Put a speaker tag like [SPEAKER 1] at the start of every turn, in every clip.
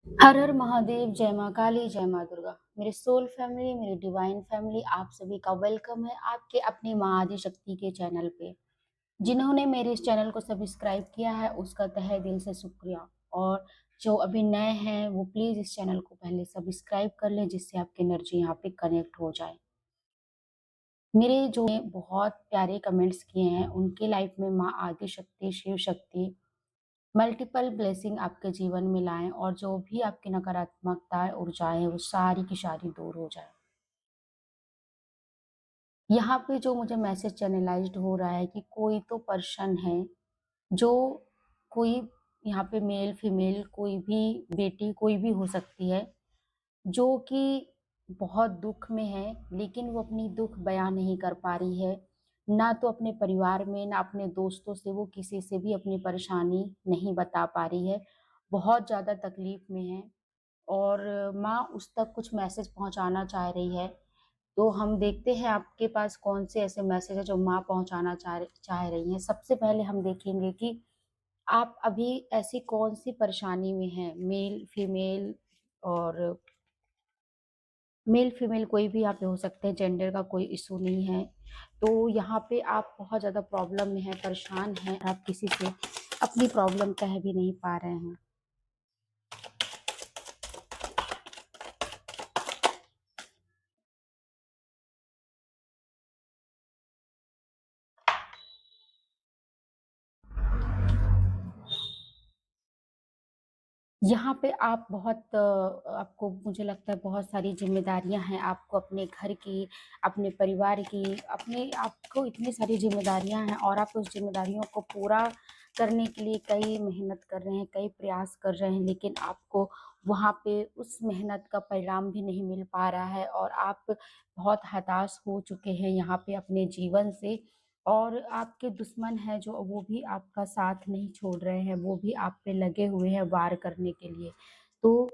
[SPEAKER 1] हर हर महादेव, जय माँ काली, जय माँ दुर्गा। मेरे सोल फैमिली, मेरी डिवाइन फैमिली, आप सभी का वेलकम है आपके अपनी माँ आदिशक्ति के चैनल पे। जिन्होंने मेरे इस चैनल को सब्सक्राइब किया है, उसका तहे दिल से शुक्रिया। और जो अभी नए हैं, वो प्लीज़ इस चैनल को पहले सब्सक्राइब कर लें, जिससे आपकी एनर्जी यहाँ पे कनेक्ट हो जाए। मेरे जो बहुत प्यारे कमेंट्स किए हैं, उनके लाइफ में माँ आदिशक्ति, शिव शक्ति मल्टीपल ब्लेसिंग आपके जीवन में लाएँ और जो भी आपकी नकारात्मकता ऊर्जाएँ हैं, वो सारी की सारी दूर हो जाएँ। यहाँ पे जो मुझे मैसेज चैनलाइज़्ड हो रहा है कि कोई तो पर्सन है, जो कोई यहाँ पे मेल, फीमेल कोई भी बेटी कोई भी हो सकती है, जो कि बहुत दुःख में है, लेकिन वो अपनी दुःख बयाँ नहीं कर पा रही है। ना तो अपने परिवार में, ना अपने दोस्तों से वो किसी से भी अपनी परेशानी नहीं बता पा रही है। बहुत ज़्यादा तकलीफ़ में है और माँ उस तक कुछ मैसेज पहुँचाना चाह रही है। तो हम देखते हैं आपके पास कौन से ऐसे मैसेज हैं जो माँ पहुँचाना चाह रही हैं। सबसे पहले हम देखेंगे कि आप अभी ऐसी कौन-सी परेशानी में हैं? मेल, फीमेल और मेल-फीमेल कोई भी यहाँ पे हो सकते हैं, जेंडर का कोई इश्यू नहीं है। तो यहाँ पे आप बहुत ज़्यादा प्रॉब्लम में हैं, परेशान हैं, आप किसी से अपनी प्रॉब्लम कह भी नहीं पा रहे हैं। यहाँ पे आप बहुत आपको मुझे लगता है बहुत सारी ज़िम्मेदारियाँ हैं, आपको अपने घर की, अपने परिवार की, अपने आपको इतनी सारी ज़िम्मेदारियाँ हैं और आप उस ज़िम्मेदारियों को पूरा करने के लिए कई मेहनत कर रहे हैं, कई प्रयास कर रहे हैं, लेकिन आपको वहाँ पे उस मेहनत का परिणाम भी नहीं मिल पा रहा है और आप बहुत हताश हो चुके हैं यहाँ पे अपने जीवन से और आपके दुश्मन हैं जो वो भी आपका साथ नहीं छोड़ रहे हैं, वो भी आप पे लगे हुए हैं वार करने के लिए। तो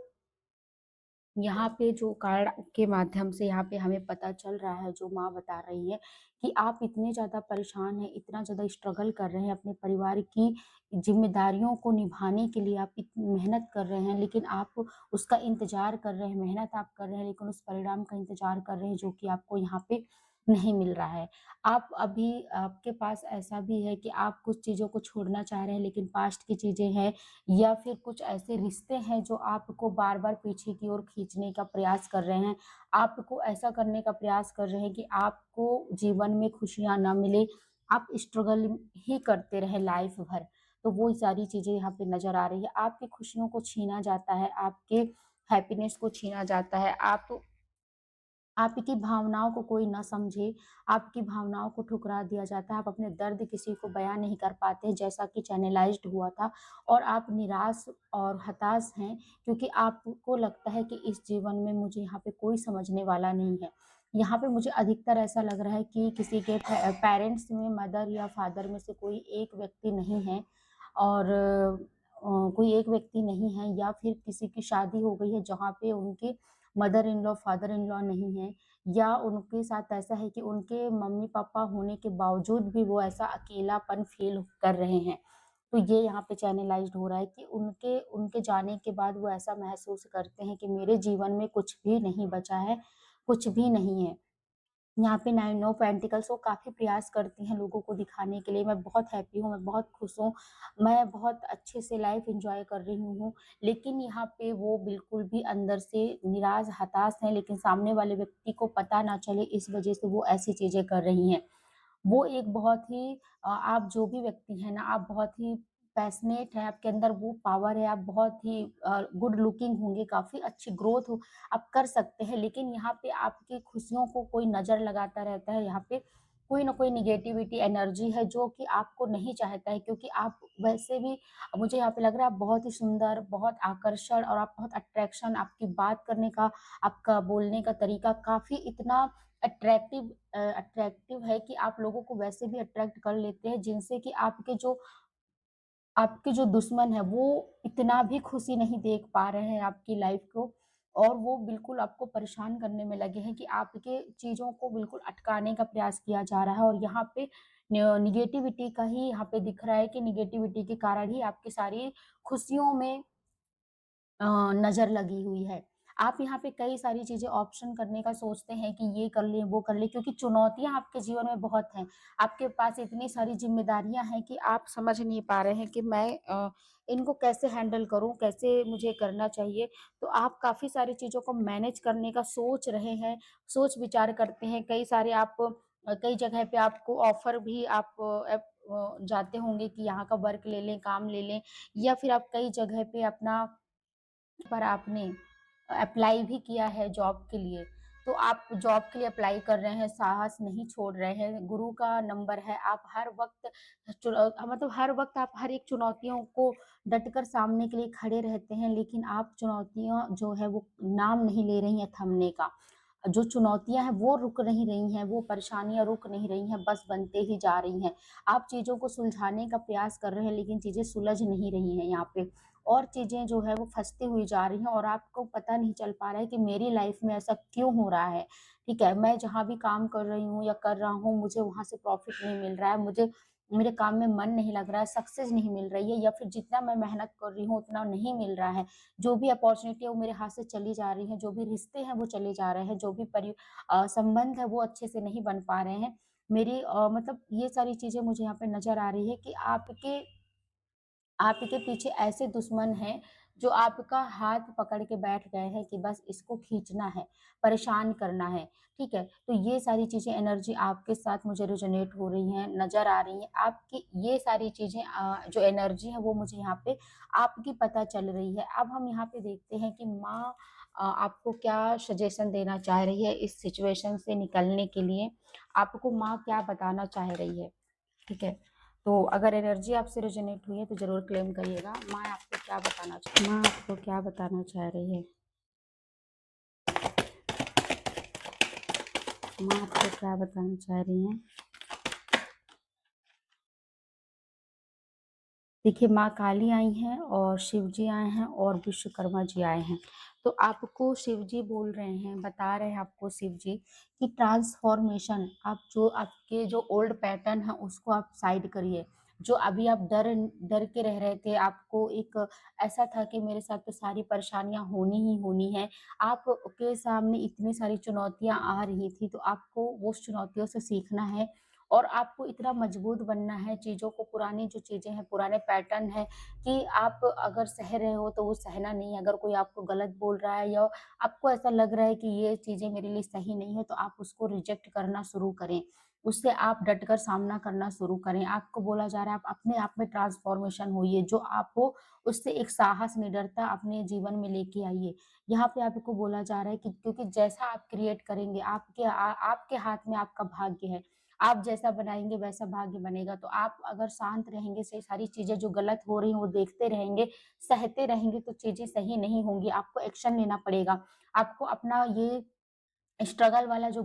[SPEAKER 1] यहाँ पे जो कार्ड के माध्यम से यहाँ पे हमें पता चल रहा है, जो माँ बता रही है कि आप इतने ज़्यादा परेशान हैं, इतना ज़्यादा स्ट्रगल कर रहे हैं अपने परिवार की ज़िम्मेदारियों को निभाने के लिए आप इतनी मेहनत कर रहे हैं, लेकिन आप उसका इंतज़ार कर रहे हैं, मेहनत आप कर रहे हैं, लेकिन उस परिणाम का इंतज़ार कर रहे हैं, जो कि आपको यहाँ पे नहीं मिल रहा है। आप अभी आपके पास ऐसा भी है कि आप कुछ चीज़ों को छोड़ना चाह रहे हैं, लेकिन पास्ट की चीज़ें हैं या फिर कुछ ऐसे रिश्ते हैं जो आपको बार-बार पीछे की ओर खींचने का प्रयास कर रहे हैं। आपको ऐसा करने का प्रयास कर रहे हैं कि आपको जीवन में खुशियाँ ना मिले, आप स्ट्रगल ही करते रहें लाइफ़ भर। तो वो सारी चीज़ें यहाँ पे नज़र आ रही है। आपकी खुशियों को छीना जाता है, आपके हैप्पीनेस को छीना जाता है। आपकी भावनाओं को कोई ना समझे, आपकी भावनाओं को ठुकरा दिया जाता है, आप अपने दर्द किसी को बयाँ नहीं कर पाते, जैसा कि चैनलाइज़्ड हुआ था और आप निराश और हताश हैं क्योंकि आपको लगता है कि इस जीवन में मुझे यहाँ पे कोई समझने वाला नहीं है। यहाँ पे मुझे अधिकतर ऐसा लग रहा है कि किसी के पेरेंट्स में मदर या फादर में से कोई एक व्यक्ति नहीं है और कोई एक व्यक्ति नहीं है या फिर किसी की शादी हो गई है जहाँ पे उनके mother in law, father in law नहीं है या उनके साथ ऐसा है कि उनके मम्मी-पापा होने के बावजूद भी वो ऐसा अकेलापन फ़ील कर रहे हैं। तो ये यहाँ पे चैनलाइज़्ड हो रहा है कि उनके उनके जाने के बाद वो ऐसा महसूस करते हैं कि मेरे जीवन में कुछ भी नहीं बचा है, कुछ भी नहीं है। यहाँ पे नाइन ऑफ पेंटिकल्स वो काफ़ी प्रयास करती हैं लोगों को दिखाने के लिए, मैं बहुत हैप्पी हूँ, मैं बहुत खुश हूँ, मैं बहुत अच्छे से लाइफ़ एन्जॉय कर रही हूँ। लेकिन यहाँ पे वो बिल्कुल भी अंदर से निराश, हताश हैं, लेकिन सामने वाले व्यक्ति को पता ना चले इस वज़ह से वो ऐसी चीज़ें कर रही हैं। वो एक बहुत ही आप जो भी व्यक्ति हैं ना, आप बहुत ही पैशनेट हैं, आपके अंदर वो पावर है, आप बहुत ही गुड लुकिंग होंगे, काफ़ी अच्छी ग्रोथ हो आप कर सकते हैं। लेकिन यहाँ पे आपकी खुशियों को कोई नज़र लगाता रहता है, यहाँ पे कोई न कोई नेगेटिविटी एनर्जी है जो कि आपको नहीं चाहता है क्योंकि आप वैसे भी मुझे यहाँ पे लग रहा है आप बहुत ही सुंदर, बहुत आकर्षण और आप बहुत अट्रैक्शन आपकी बात करने का, आपका बोलने का तरीका काफ़ी इतना अट्रैक्टिव है कि आप लोगों को वैसे भी अट्रैक्ट कर लेते हैं जिनसे कि आपके जो दुश्मन हैं वो इतना भी खुशी नहीं देख पा रहे हैं आपकी लाइफ़ को और वो बिल्कुल आपको परेशान करने में लगे हैं कि आपके चीज़ों को बिल्कुल अटकाने का प्रयास किया जा रहा है और यहाँ पे नेगेटिविटी का ही यहाँ पे दिख रहा है कि नेगेटिविटी के कारण ही आपकी सारी खुशियों में नज़र लगी हुई है। आप यहाँ पे कई सारी चीज़ें ऑप्शन करने का सोचते हैं कि ये कर लें, वो कर लें, क्योंकि चुनौतियाँ आपके जीवन में बहुत हैं। आपके पास इतनी सारी ज़िम्मेदारियाँ हैं कि आप समझ नहीं पा रहे हैं कि मैं इनको कैसे हैंडल करूँ, कैसे मुझे करना चाहिए। तो आप काफ़ी सारी चीज़ों को मैनेज करने का सोच रहे हैं, सोच-विचार करते हैं। कई सारे आप कई जगह पे आपको ऑफ़र भी आप जाते होंगे कि यहाँ का वर्क ले लें, काम ले लें, या फिर आप कई जगह पे अपना पर आपने अप्लाई भी किया है जॉब के लिए, तो आप जॉब के लिए अप्लाई कर रहे हैं, साहस नहीं छोड़ रहे हैं, गुरु का नंबर है, आप हर वक़्त मतलब हर वक़्त आप हर एक चुनौतियों को डटकर सामने के लिए खड़े रहते हैं, लेकिन आप चुनौतियाँ जो है वो नाम नहीं ले रही हैं थमने का। जो चुनौतियाँ हैं वो रुक नहीं रही हैं, वो परेशानियाँ रुक नहीं रही हैं, बस बनते ही जा रही हैं। आप चीज़ों को सुलझाने का प्रयास कर रहे हैं, लेकिन चीज़ें सुलझ नहीं रही हैं यहाँ पे। और चीज़ें जो है वो फँसती हुई जा रही हैं और आपको पता नहीं चल पा रहा है कि मेरी लाइफ़ में ऐसा क्यों हो रहा है, ठीक है? मैं जहाँ भी काम कर रही हूँ या कर रहा हूँ, मुझे वहाँ से प्रॉफ़िट नहीं मिल रहा है, मुझे मेरे काम में मन नहीं लग रहा है, सक्सेस नहीं मिल रही है, या फिर जितना मैं मेहनत कर रही हूँ, उतना नहीं मिल रहा है। जो भी अपॉर्च्युनिटी है वो मेरे हाथ से चली जा रही है, जो भी रिश्ते हैं वो चले जा रहे हैं, जो भी संबंध है वो अच्छे से नहीं बन पा रहे हैं। मेरी मतलब ये सारी चीज़ें मुझे यहाँ पे नज़र आ रही है कि आपके पीछे ऐसे दुश्मन हैं, जो आपका हाथ पकड़ के बैठ गए हैं कि बस इसको खींचना है, परेशान करना है, ठीक है? तो ये सारी चीज़ें एनर्जी आपके साथ मुझे रेज़ोनेट हो रही हैं, नज़र आ रही हैं। आपकी ये सारी चीज़ें जो एनर्जी है वो मुझे यहाँ पे आपकी पता चल रही है। अब हम यहाँ पे देखते हैं कि माँ आपको क्या सजेशन देना चाह रही है इस सिचुएशन से निकलने के लिए, आपको माँ क्या बताना चाह रही है? ठीक है? तो अगर एनर्जी आपसे रेज़ोनेट हुई है तो ज़रूर क्लेम करिएगा। माँ आपको क्या बताना चाह रही है? माँ आपको क्या बताना चाह रही हैं? देखिए, माँ काली आई हैं और शिव जी आए हैं और विश्वकर्मा जी आए हैं। तो आपको शिव जी बोल रहे हैं, बता रहे हैं आपको शिव जी कि ट्रांसफ़ॉर्मेशन, आप जो आपके जो ओल्ड पैटर्न है उसको आप साइड करिए। जो अभी आप डर डर के रह रहे थे, आपको एक ऐसा था कि मेरे साथ तो सारी परेशानियाँ होनी ही होनी हैं। आपके सामने इतनी सारी चुनौतियाँ आ रही थी, तो आपको उस चुनौतियों से सीखना है और आपको इतना मजबूत बनना है, चीज़ों को, पुरानी जो चीज़ें हैं, पुराने पैटर्न हैं, कि आप अगर सह रहे हो तो वो सहना नहीं है। अगर कोई आपको गलत बोल रहा है या आपको ऐसा लग रहा है कि ये चीज़ें मेरे लिए सही नहीं है, तो आप उसको रिजेक्ट करना शुरू करें। उससे आप डटकर सामना करना शुरू करें। आपको बोला जा रहा है, आप अपने आप में ट्रांसफॉर्मेशन होइए, जो आप हो उससे एक साहस, निडरता अपने जीवन में लेके आइए। यहाँ पे आपको बोला जा रहा है कि क्योंकि जैसा आप क्रिएट करेंगे, आपके हाथ में आपका भाग्य है। आप जैसा बनाएँगे वैसा भाग्य बनेगा। तो आप अगर शांत रहेंगे, से सारी चीज़ें जो गलत हो रही हैं वो देखते रहेंगे, सहते रहेंगे, तो चीज़ें सही नहीं होंगी। आपको एक्शन लेना पड़ेगा। आपको अपना ये स्ट्रगल वाला जो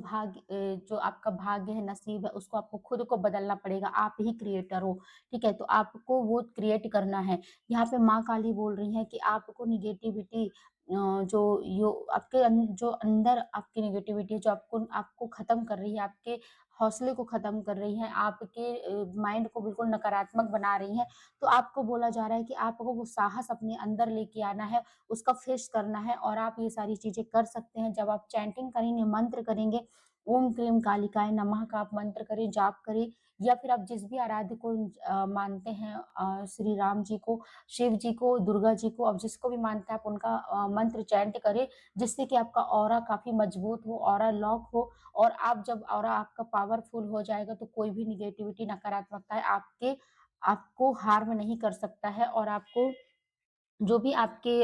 [SPEAKER 1] आपका भाग्य है, नसीब है, उसको आपको खुद को बदलना पड़ेगा। आप ही क्रिएटर हो, ठीक है? तो आपको वो क्रिएट करना है। यहाँ पे माँ काली बोल रही हैं कि आपको नेगेटिविटी जो यो आपके जो अंदर आपकी नेगेटिविटी है, जो आपको आपको ख़त्म कर रही है, आपके हौसले को ख़त्म कर रही हैं, आपके माइंड को बिल्कुल नकारात्मक बना रही हैं। तो आपको बोला जा रहा है कि आपको वो साहस अपने अंदर लेके आना है, उसका फेस करना है और आप ये सारी चीज़ें कर सकते हैं। जब आप चैंटिंग करेंगे, मंत्र करेंगे, ओम क्लीम कालिकाय नमः का आप मंत्र करें, जाप करें, या फिर आप जिस भी आराध्य को मानते हैं, श्री राम जी को, शिव जी को, दुर्गा जी को, आप जिसको भी मानते हैं आप उनका मंत्र चैंट करें, जिससे कि आपका ऑरा काफ़ी मजबूत हो, ऑरा लॉक हो, और आप जब ऑरा आपका पावरफुल हो जाएगा तो कोई भी नेगेटिविटी, नकारात्मकता है आपको हार्म नहीं कर सकता है, और आपको जो भी आपके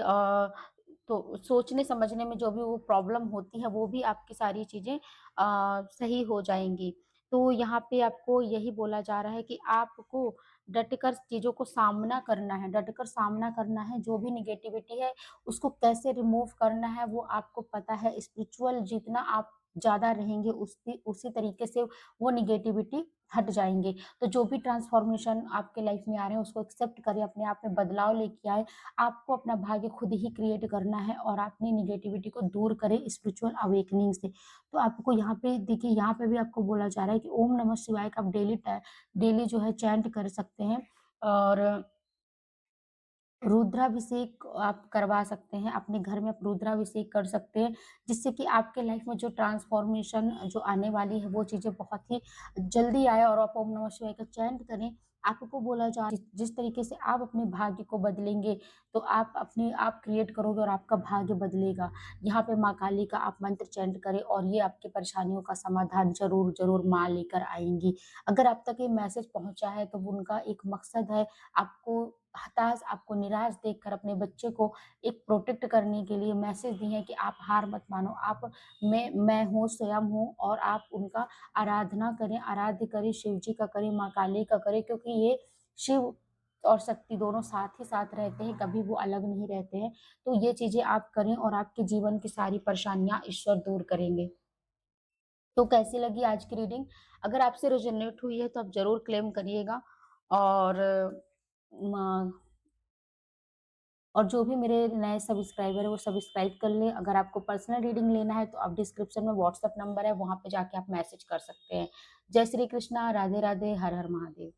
[SPEAKER 1] तो सोचने समझने में जो भी वो प्रॉब्लम होती है, वो भी आपकी सारी चीज़ें सही हो जाएँगी। तो यहाँ पे आपको यही बोला जा रहा है कि आपको डटकर चीज़ों को सामना करना है, डटकर सामना करना है, जो भी नेगेटिविटी है, उसको कैसे रिमूव करना है, वो आपको पता है। स्पिरिचुअल जितना आप ज़्यादा रहेंगे, उसी तरीके से वो नेगेटिविटी हट जाएँगे। तो जो भी ट्रांसफॉर्मेशन आपके लाइफ़ में आ रहे हैं, उसको एक्सेप्ट करें, अपने आप में बदलाव लेके आएँ। आपको अपना भाग्य खुद ही क्रिएट करना है और अपनी नेगेटिविटी को दूर करें स्पिरिचुअल अवेकनिंग से। तो आपको यहाँ पे देखिए, यहाँ पे भी आपको बोला जा रहा है कि ओम नमः शिवाय का आप डेली जो है चैंट कर सकते हैं, और रुद्राभिषेक आप करवा सकते हैं, अपने घर में आप रुद्राभिषेक कर सकते हैं, जिससे कि आपके लाइफ में जो ट्रांसफ़ॉर्मेशन जो आने वाली है, वो चीज़ें बहुत ही जल्दी आए और आप ओम नमः शिवाय का चैंट करें। आपको बोला जा जिस जिस तरीके से आप अपने भाग्य को बदलेंगे, तो आप क्रिएट करोगे और आपका भाग्य बदलेगा। यहाँ पे माँ काली का आप मंत्र चैंट करें और ये आपकी परेशानियों का समाधान ज़रूर माँ लेकर आएँगी। अगर आप तक ये मैसेज पहुँचा है, तो वो उनका एक मकसद है आपको हताश, आपको निराश देखकर अपने बच्चे को एक प्रोटेक्ट करने के लिए मैसेज दिए हैं कि आप हार मत मानो, आप मैं हूँ, स्वयं हूँ और आप उनका आराधना करें, आराध्य करें, शिव जी का करें, माँ काली का करें क्योंकि ये शिव और शक्ति दोनों साथ ही साथ रहते हैं, कभी वो अलग नहीं रहते हैं। तो ये चीज़ें आप करें और आपके जीवन की सारी परेशानियाँ ईश्वर दूर करेंगे। तो कैसी लगी आज की रीडिंग? अगर आपसे रेज़ोनेट हुई है तो आप ज़रूर क्लेम करिएगा और म और जो भी मेरे नए सब्सक्राइबर हैं वो सब्सक्राइब कर लें। अगर आपको पर्सनल रीडिंग लेना है तो आप डिस्क्रिप्शन में व्हाट्सएप नंबर है, वहाँ पे जाके आप मैसेज कर सकते हैं। जय श्री कृष्णा, राधे राधे, हर हर महादेव।